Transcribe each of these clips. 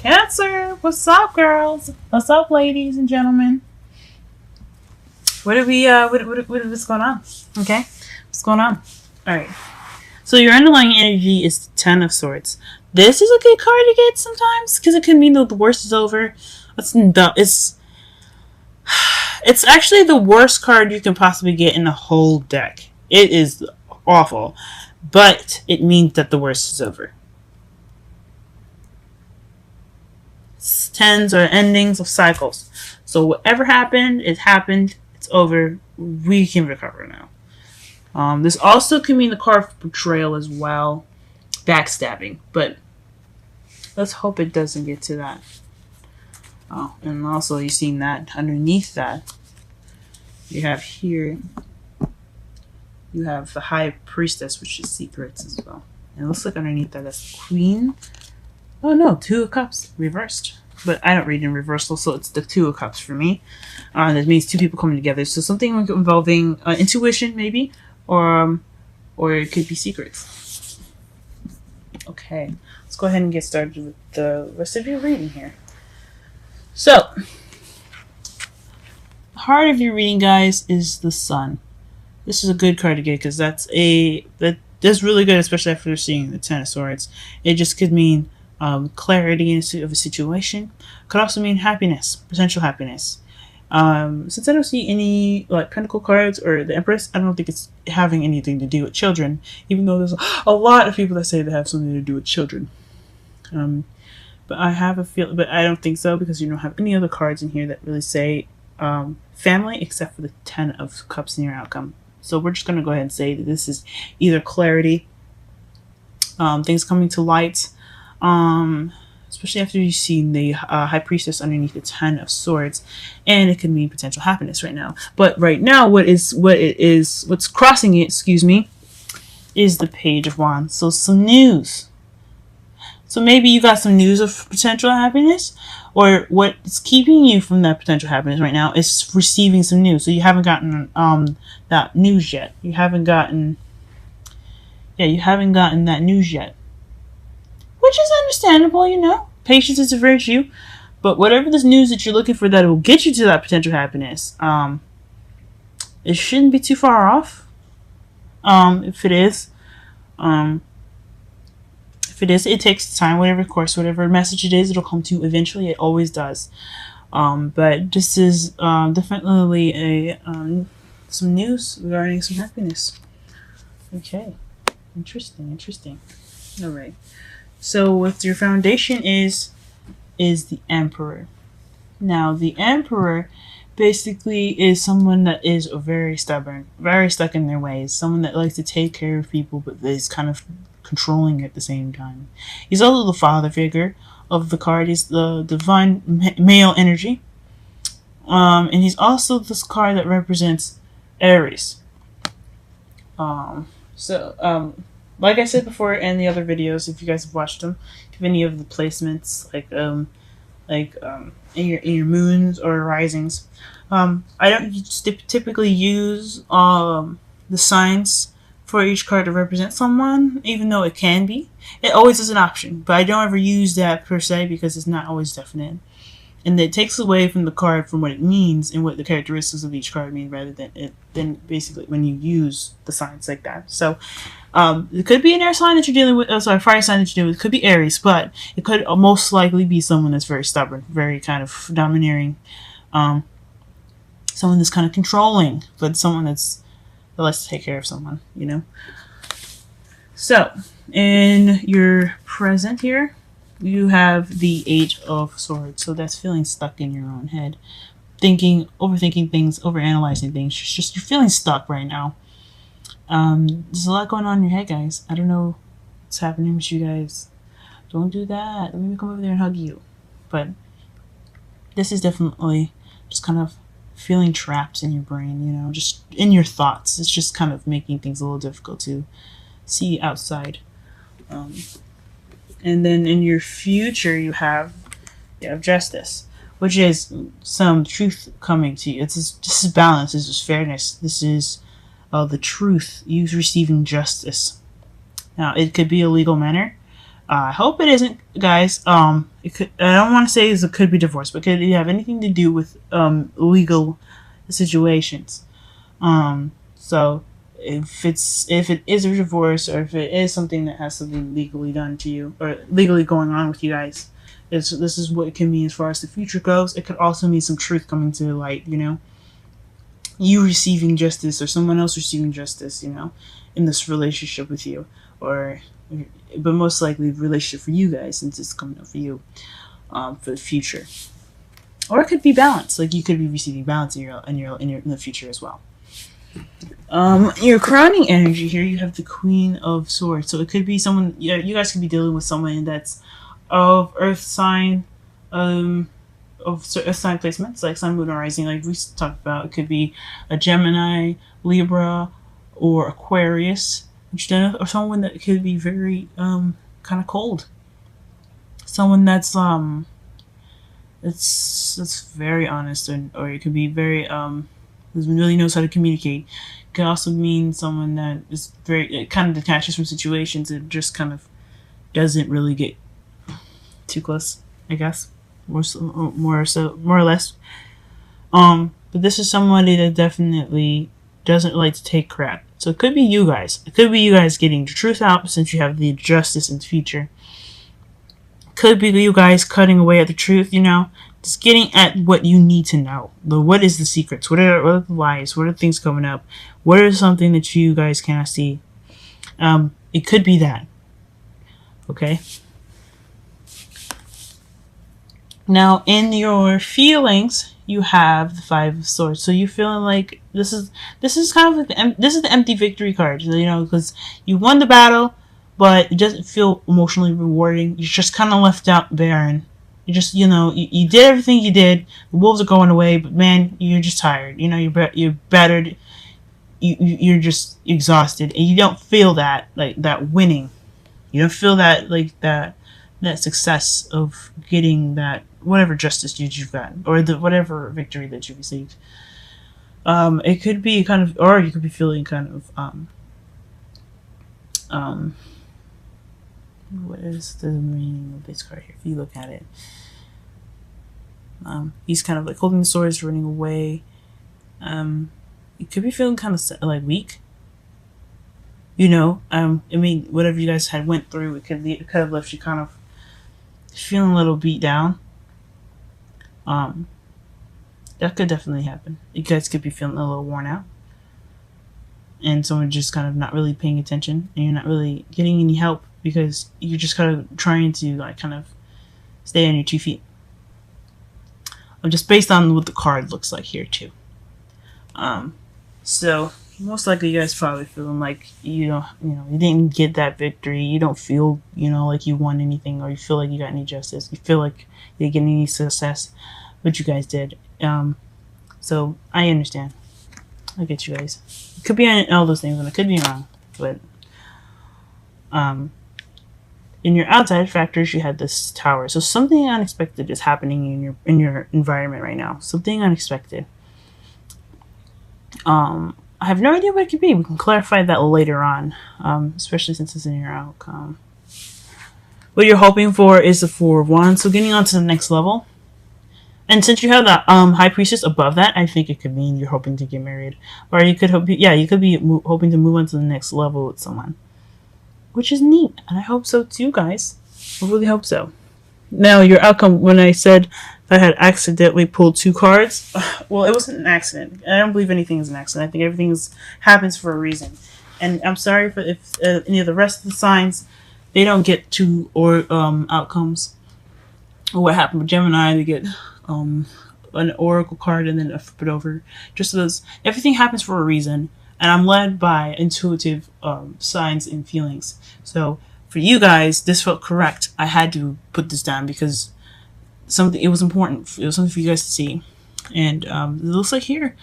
Cancer, what's up, girls? What's up, ladies and gentlemen? What's going on? Okay, what's going on? All right. So your underlying energy is the Ten of Swords. This is a good card to get sometimes because it can mean that the worst is over. It's actually the worst card you can possibly get in the whole deck. It is awful, but it means that the worst is over. Tens are endings of cycles. So whatever happened, it happened. It's over. We can recover now. This also can mean the card for betrayal as well. Backstabbing. But let's hope it doesn't get to that. Oh, and also you've seen that underneath that. You have here. You have the High Priestess, which is secrets as well. And it looks like underneath that, that's Queen. Oh no, Two of Cups reversed. But I don't read in reversal, so it's the Two of Cups for me. That means two people coming together. So something involving intuition, maybe, or it could be secrets. Okay, let's go ahead and get started with the rest of your reading here. So, the heart of your reading, guys, is the Sun. This is a good card to get because that's really good, especially after seeing the Ten of Swords. It just could mean clarity of a situation. Could also mean happiness, potential happiness. Since I don't see any like Pentacle cards or the Empress, I don't think it's having anything to do with children, even though there's a lot of people that say they have something to do with children. But I have a feel, but I don't think so because you don't have any other cards in here that really say family except for the Ten of Cups in your outcome. So we're just going to go ahead and say that this is either clarity, things coming to light, especially after you've seen the High Priestess underneath the Ten of Swords, and it could mean potential happiness right now. But right now, what's crossing it, is the Page of Wands. So some news. So maybe you got some news of potential happiness, or what's keeping you from that potential happiness right now is receiving some news. So you haven't gotten that news yet. You haven't gotten that news yet. Which is understandable, Patience is a virtue. But whatever this news that you're looking for that will get you to that potential happiness, it shouldn't be too far off. If it is, it takes time. Whatever message it is, it'll come to you eventually. It always does. But this is definitely some news regarding some happiness. Okay, interesting. All right. So what your foundation is the Emperor. Now, the Emperor basically is someone that is very stubborn, very stuck in their ways, someone that likes to take care of people, but is kind of controlling at the same time. He's also the father figure of the card. He's the divine male energy. And he's also this card that represents Aries. Like I said before in the other videos, if you guys have watched them, if any of the placements, in your moons or risings, I don't typically use the signs for each card to represent someone, even though it can be. It always is an option, but I don't ever use that per se because it's not always definite. And it takes away from the card from what it means and what the characteristics of each card mean rather than basically when you use the signs like that. So it could be an air sign that you're dealing with, fire sign that you're dealing with. It could be Aries, but it could most likely be someone that's very stubborn, very kind of domineering, someone that's kind of controlling, but someone that likes to take care of someone, So, in your present here, you have the Eight of Swords. So that's feeling stuck in your own head. Overthinking things, overanalyzing things. You're feeling stuck right now. There's a lot going on in your head, guys. I don't know what's happening with you guys. Don't do that. Let me come over there and hug you. But this is definitely just kind of feeling trapped in your brain, just in your thoughts. It's just kind of making things a little difficult to see outside. And then in your future, you have justice, which is some truth coming to you. This is balance. This is fairness. This is the truth. You receiving justice. Now, it could be a legal manner. I hope it isn't, guys. It could. I don't want to say it could be divorce, but could it have anything to do with legal situations? So if it is a divorce, or if it is something that has something legally done to you, or legally going on with you guys, this is what it can mean as far as the future goes. It could also mean some truth coming to light. You receiving justice, or someone else receiving justice. In this relationship with you, but most likely relationship for you guys, since it's coming up for you, for the future. Or it could be balance, like you could be receiving balance in the future as well. Your crowning energy here, you have the Queen of Swords, so it could be someone. Yeah, you guys could be dealing with someone that's of Earth sign, of Earth sign placements, like Sun, Moon, or Rising, like we talked about. It could be a Gemini, Libra, or Aquarius, or someone that could be very kind of cold. Someone that's very honest, or it could be very who really knows how to communicate. It could also mean someone that is it kind of detaches from situations. It just kind of doesn't really get too close, I guess, more or less. But this is somebody that definitely doesn't like to take crap. So it could be you guys. It could be you guys getting the truth out, since you have the justice in the future. Could be you guys cutting away at the truth, just getting at what you need to know. What is the secrets? What are the lies? What are things coming up? What is something that you guys cannot see? It could be that. Okay. Now, in your feelings, you have the Five of Swords. So you're feeling like this is kind of like this is the empty victory card, because you won the battle, but it doesn't feel emotionally rewarding. You're just kind of left out barren. You just, you did everything you did. The wolves are going away, but man, you're just tired. You're battered. You're just exhausted, and you don't feel that that winning. You don't feel that that success of getting that whatever justice you've gotten, or the whatever victory that you received. It could be kind of, or you could be feeling kind of what is the meaning of this card here? If you look at it, he's kind of like holding the swords, running away. You could be feeling kind of like weak. Whatever you guys had went through, it could have left you kind of feeling a little beat down. That could definitely happen. You guys could be feeling a little worn out, and someone just kind of not really paying attention, and you're not really getting any help because you're just kind of trying to kind of stay on your 2 feet. Just based on what the card looks like here too. So most likely you guys probably feeling like you didn't get that victory. You don't feel like you won anything, or you feel like you got any justice. You feel like you didn't get any success, but you guys did. So I understand. I get you guys. It could be all those things, and it could be wrong, but in your outside factors, you had this tower. So something unexpected is happening in your environment right now. Something unexpected. I have no idea what it could be. We can clarify that later on, especially since it's in your outcome. What you're hoping for is the Four of Wands. So getting on to the next level. And since you have the High Priestess above that, I think it could mean you're hoping to get married. Or you could you could be hoping to move on to the next level with someone. Which is neat. And I hope so too, guys. I really hope so. Now, your outcome, when I said I had accidentally pulled 2 cards, well, it wasn't an accident. I don't believe anything is an accident. I think everything happens for a reason. And I'm sorry for if any of the rest of the signs, they don't get 2 outcomes. Or what happened with Gemini, they get an oracle card and then I flip it over. Just those, everything happens for a reason. And I'm led by intuitive signs and feelings. So for you guys, this felt correct. I had to put this down because it was important. It was something for you guys to see. And it looks like here,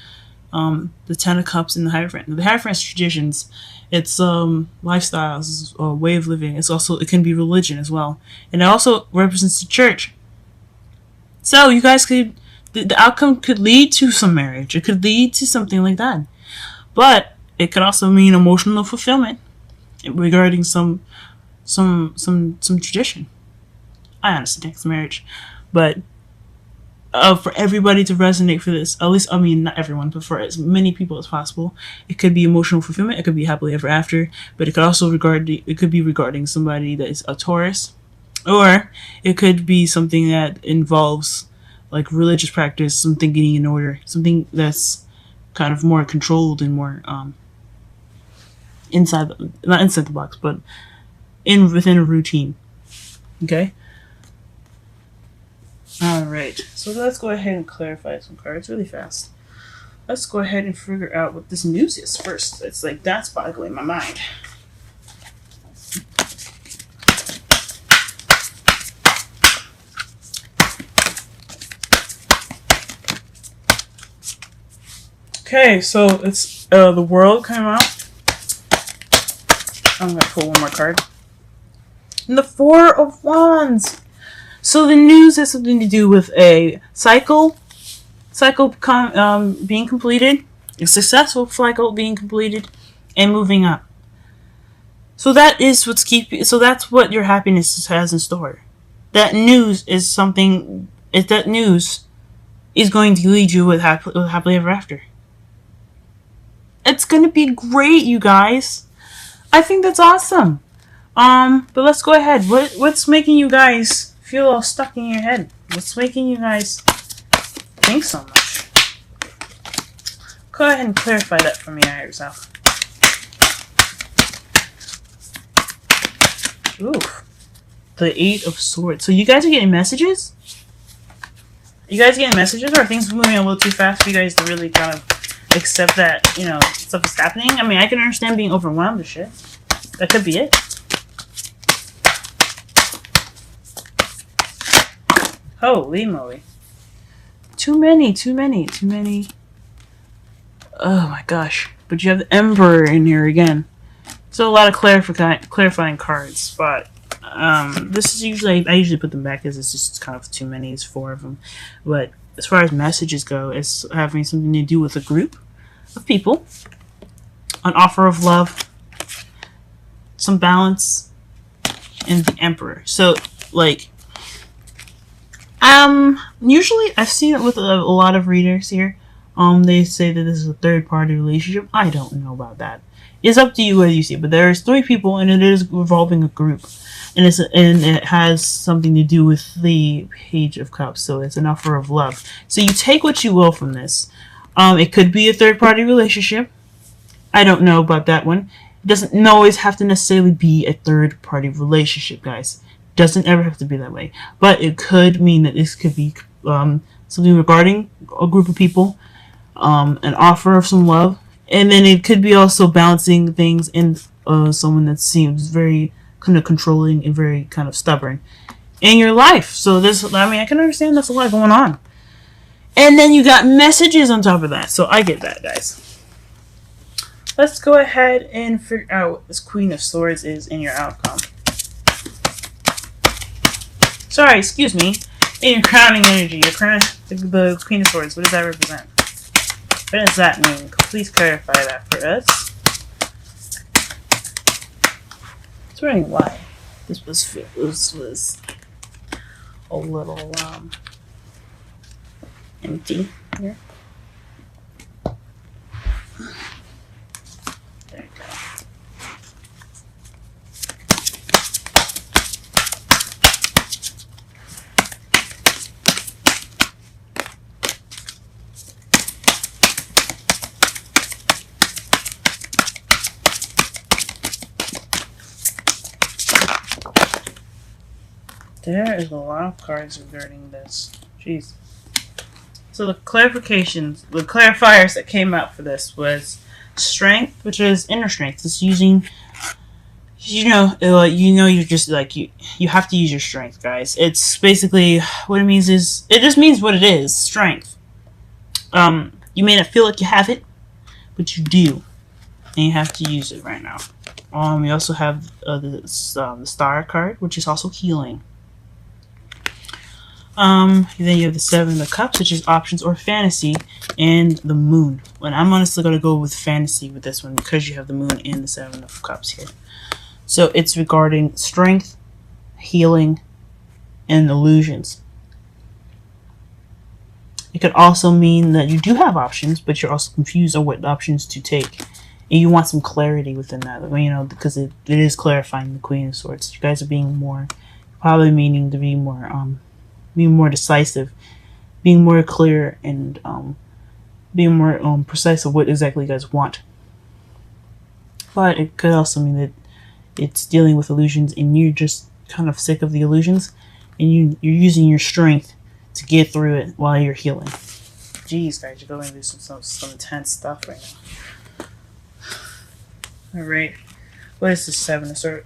the Ten of Cups and the Hierophant. The Hierophant's traditions. It's lifestyles, a way of living. It can be religion as well. And it also represents the church. So you guys could, the outcome could lead to some marriage. It could lead to something like that. But it could also mean emotional fulfillment regarding some some tradition. I honestly think it's marriage, but for everybody to resonate for this, at least, I mean, not everyone, but for as many people as possible, it could be emotional fulfillment, it could be happily ever after, but it could also it could be regarding somebody that is a Taurus, or it could be something that involves like religious practice, something getting in order, something that's kind of more controlled and more not inside the box, but within a routine. Okay. Alright, so let's go ahead and clarify some cards really fast. Let's go ahead and figure out what this news is first. It's like, that's boggling my mind. Okay, so it's the world came out. I'm gonna pull one more card. And the Four of Wands. So the news has something to do with a cycle being completed, a successful cycle being completed, and moving up. So that is so that's what your happiness has in store. That news is something. That news is going to lead you with happily ever after. It's gonna be great, you guys. I think that's awesome. But let's go ahead. What's making you guys feel all stuck in your head? What's making you guys think so much? Go ahead and clarify that for me yourself. Ooh, the Eight of Swords. So you guys are getting messages? You guys getting messages, or are things moving a little too fast for you guys to really kind of accept that, you know, stuff is happening? I mean, I can understand being overwhelmed with shit. That could be it. Holy moly. Too many. Oh my gosh. But you have the Emperor in here again. So a lot of clarifying cards, but this is usually, I usually put them back because it's just kind of too many. It's 4 of them. But as far as messages go, it's having something to do with a group of people, an offer of love, some balance, and the Emperor. So, like, usually I've seen it with a lot of readers here. They say that this is a third-party relationship. I don't know about that. It's up to you whether you see it, but there's 3 people, and it is revolving a group, and it has something to do with the Page of Cups. So it's an offer of love. So you take what you will from this. It could be a third-party relationship. I don't know about that one. It doesn't always have to necessarily be a third-party relationship, guys. Doesn't ever have to be that way, but it could mean that this could be something regarding a group of people, an offer of some love, and then it could be also balancing things in someone that seems very kind of controlling and very kind of stubborn in your life. So this, I mean, I can understand that's a lot going on, and then you got messages on top of that. So I get that, guys. Let's go ahead and figure out what this Queen of Swords is in your outcome. Sorry, excuse me. In your crowning energy, the Queen of Swords, what does that represent? What does that mean? Please clarify that for us. I was wondering why this was a little empty here. There you go. There is a lot of cards regarding this. Jeez. So the clarifications, the clarifiers that came out for this was strength, which is inner strength. It's using, you're just like, you have to use your strength, guys. It's basically, what it means is, it just means what it is, strength. You may not feel like you have it, but you do. And you have to use it right now. We also have the Star card, which is also healing. Then you have the Seven of Cups, which is options or fantasy, and the Moon. And I'm honestly going to go with fantasy with this one because you have the Moon and the Seven of Cups here. So it's regarding strength, healing, and illusions. It could also mean that you do have options, but you're also confused on what options to take. And you want some clarity within that, you know, because it is clarifying the Queen of Swords. You guys are being more, probably meaning to be more decisive, being more clear, and being more precise of what exactly you guys want. But it could also mean that it's dealing with illusions, and you're just kind of sick of the illusions, and you're using your strength to get through it while you're healing. Jeez, guys, you're going through some intense stuff right now. All right, what is this? 5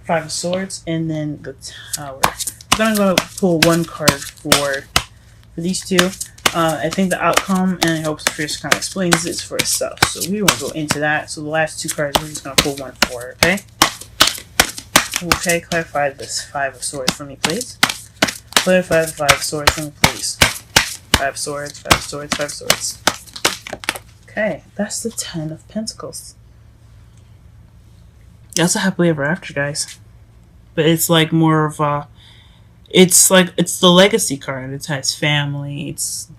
of Swords, and then the Tower. I'm gonna go pull one card for these two. I think the outcome, and I hope Sophia kind of explains this for itself. So we won't go into that. So the last 2 cards, we're just gonna pull one for. Okay. Okay, clarify this 5 of Swords for me, please. Clarify the 5 of Swords for me, please. 5 of Swords, 5 of Swords, 5 of Swords. Okay, that's the 10 of Pentacles. That's a happily ever after, guys. But it's like more of a... it's the legacy card. It has family, it's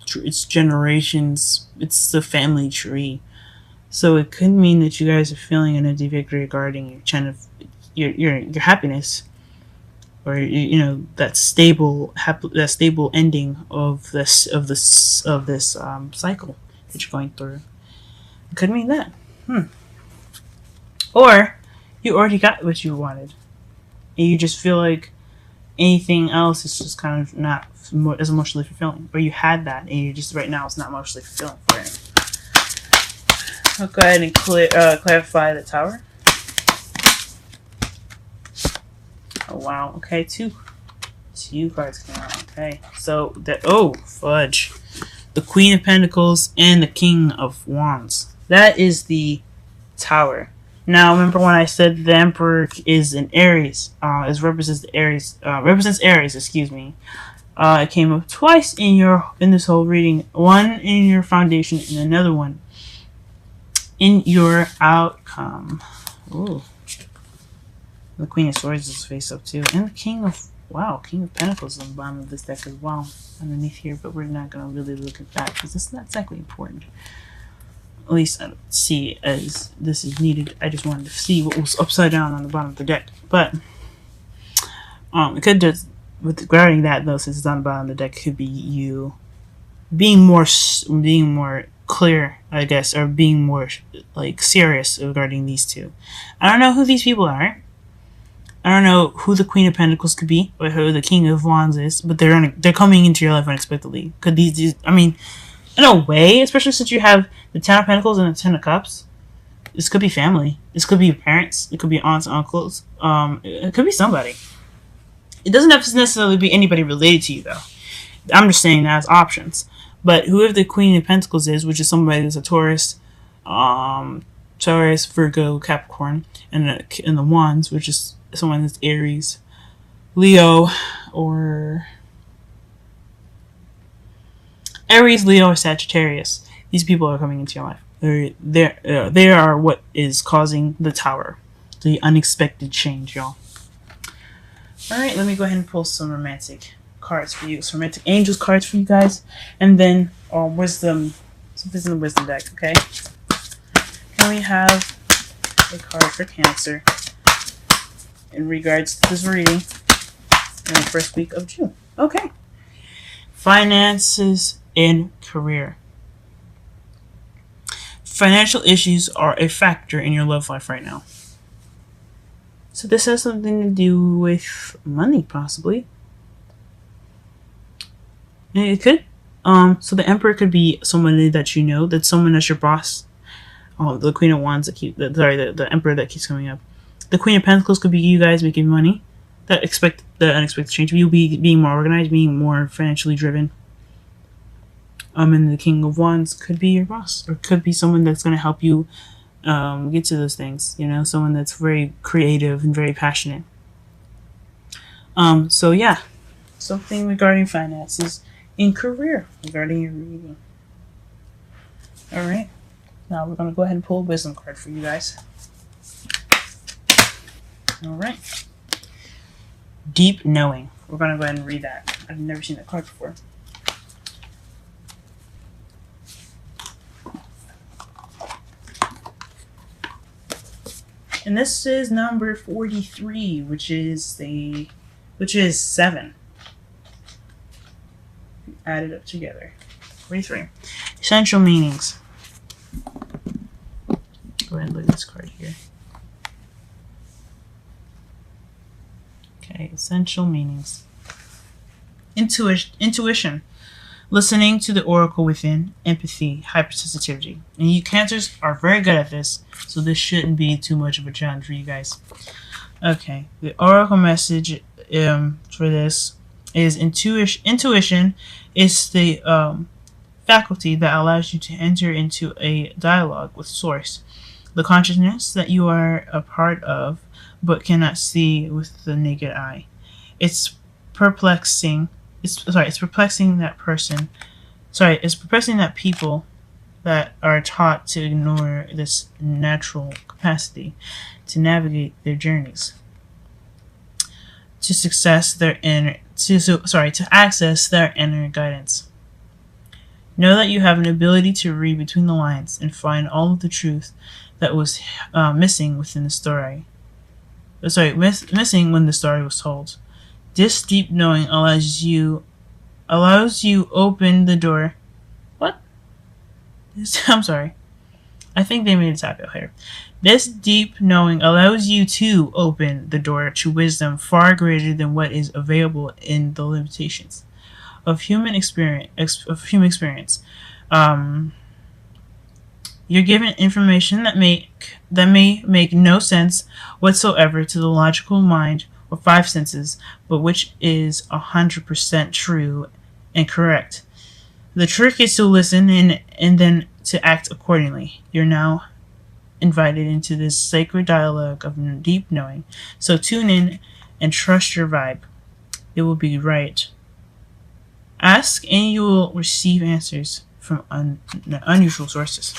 generations, it's the family tree. So it could mean that you guys are feeling an empty victory regarding your happiness, or you know, that stable ending of this cycle that you're going through. It could mean that. Or you already got what you wanted, and you just feel like anything else is just kind of not as emotionally fulfilling, or you had that and you just right now it's not emotionally fulfilling for you. I'll go ahead and clarify the Tower. Oh wow, okay, two cards came out. Okay, so fudge, the Queen of Pentacles and the King of Wands. That is the Tower. Now, remember when I said the Emperor is in Aries, represents Aries. Excuse me. It came up twice in this whole reading. One in your foundation, and another one in your outcome. Ooh. The Queen of Swords is face up too, and the King of Pentacles is on the bottom of this deck as well, underneath here. But we're not gonna really look at that because it's not exactly important. At least I don't see as this is needed. I just wanted to see what was upside down on the bottom of the deck. But it could just, regarding that though, since it's on the bottom of the deck, could be you being more clear, I guess, or being more like serious regarding these two. I don't know who these people are. I don't know who the Queen of Pentacles could be, or who the King of Wands is, but they're coming into your life unexpectedly. Could these I mean, in a way, especially since you have the 10 of Pentacles and the 10 of Cups, this could be family. This could be your parents. It could be aunts and uncles. It could be somebody. It doesn't have to necessarily be anybody related to you, though. I'm just saying that as options. But whoever the Queen of Pentacles is, which is somebody that's a Taurus, Virgo, Capricorn, and the Wands, which is someone that's Aries, Leo, or Sagittarius. These people are coming into your life. They are what is causing the Tower, the unexpected change, y'all. All right, let me go ahead and pull some romantic cards for you, some romantic angels cards for you guys, and then wisdom. Something's in the wisdom deck. Okay. Can we have a card for Cancer in regards to this reading in the first week of June? Okay. Finances and career. Financial issues are a factor in your love life right now. So this has something to do with money, possibly. It could. So the Emperor could be someone that you know, that's someone that's your boss. The Queen of Wands the Emperor that keeps coming up. The Queen of Pentacles could be you guys making money. The unexpected change. You'll be being more organized, being more financially driven. And the King of Wands could be your boss, or could be someone that's going to help you get to those things. You know, someone that's very creative and very passionate. So yeah, something regarding finances and career regarding your reading. All right, now we're going to go ahead and pull a wisdom card for you guys. All right. Deep knowing. We're going to go ahead and read that. I've never seen that card before. And this is number 43, which is 7. Add it up together. 43. Essential meanings. Go ahead and look at this card here. Okay, essential meanings. Intuition. Listening to the oracle within. Empathy. Hypersensitivity. And you Cancers are very good at this, so this shouldn't be too much of a challenge for you guys. Okay, the oracle message for this is intuition is the faculty that allows you to enter into a dialogue with source, the consciousness that you are a part of but cannot see with the naked eye. It's perplexing that people that are taught to ignore this natural capacity to navigate their journeys to access their inner guidance. Know that you have an ability to read between the lines and find all of the truth that was missing within the story. Missing when the story was told. This deep knowing allows you open the door. What? I'm sorry. I think they made a typo here. This deep knowing allows you to open the door to wisdom far greater than what is available in the limitations of human experience. You're given information that may make no sense whatsoever to the logical mind or 5 senses, but which is 100% true and correct. The trick is to listen and then to act accordingly. You're now invited into this sacred dialogue of deep knowing. So tune in and trust your vibe. It will be right. Ask and you will receive answers from unusual sources.